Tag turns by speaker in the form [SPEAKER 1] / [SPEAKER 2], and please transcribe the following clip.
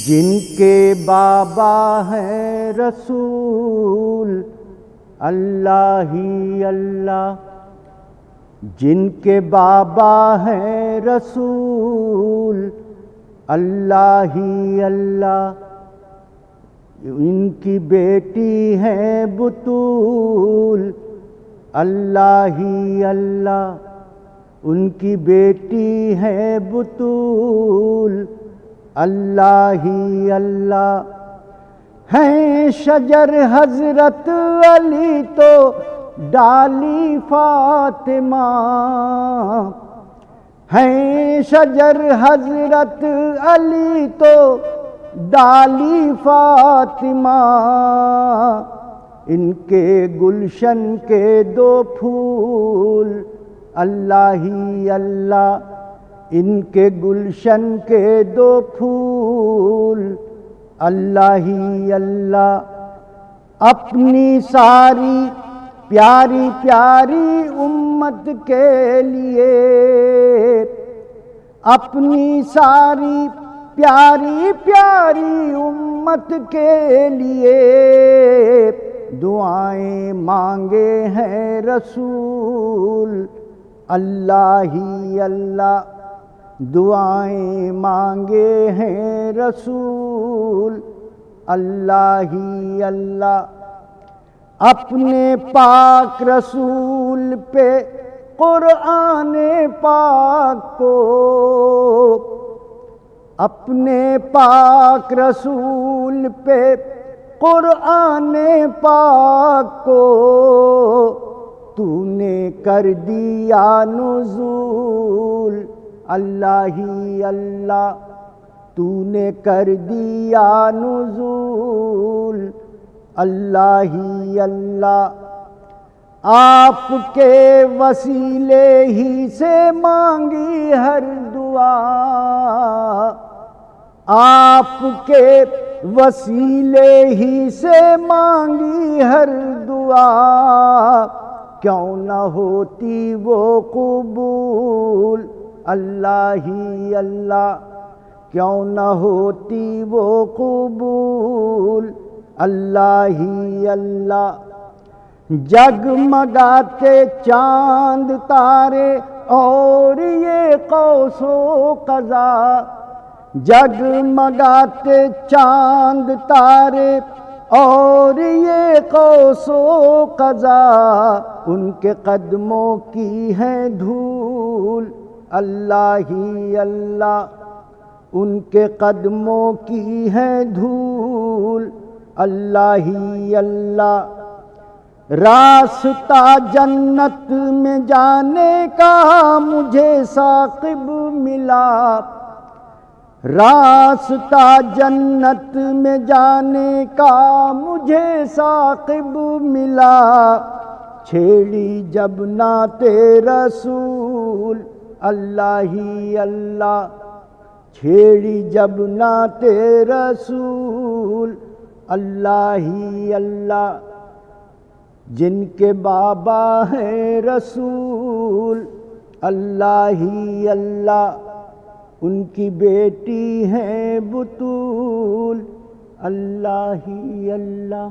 [SPEAKER 1] جن کے بابا ہیں رسول اللہ ہی اللہ، جن کے بابا ہیں رسول اللہ ہی اللہ، ان کی بیٹی ہیں بطول اللہ ہی اللہ، ان کی بیٹی ہے بطول اللہ ہی اللہ۔ ہیں شجر حضرت علی تو ڈالی فاطمہ، ہیں شجر حضرت علی تو ڈالی فاطمہ، ان کے گلشن کے دو پھول اللہ ہی اللہ، ان کے گلشن کے دو پھول اللہ ہی اللہ۔ اپنی ساری پیاری پیاری امت کے لیے، اپنی ساری پیاری پیاری امت کے لیے دعائیں مانگے ہیں رسول اللہ ہی اللہ، دعائیں مانگے ہیں رسول اللہ ہی اللہ۔ اپنے پاک رسول پہ قرآن پاک کو، اپنے پاک رسول پہ قرآن پاک کو تو نے کر دیا نزول اللہ ہی اللہ، تو نے کر دیا نزول اللہ ہی اللہ۔ آپ کے وسیلے ہی سے مانگی ہر دعا، آپ کے وسیلے ہی سے مانگی ہر دعا، کیوں نہ ہوتی وہ قبول اللہ ہی اللہ، کیوں نہ ہوتی وہ قبول اللہ ہی اللہ۔ جگمگاتے چاند تارے اور یہ قوس و قزح، جگمگاتے چاند تارے اور یہ قوس و قزح، ان کے قدموں کی ہے دھول اللہ ہی اللہ، ان کے قدموں کی ہے دھول اللہ ہی اللہ۔ راستہ جنت میں جانے کا مجھے ثاقب ملا، راستہ جنت میں جانے کا مجھے ثاقب ملا، چھیڑی جب نعت رسول اللہ ہی اللہ، چھیڑی جب نعت رسول اللہ ہی اللہ۔ جن کے بابا ہیں رسول اللہ ہی اللہ، ان کی بیٹی ہیں بطول اللہ ہی اللہ۔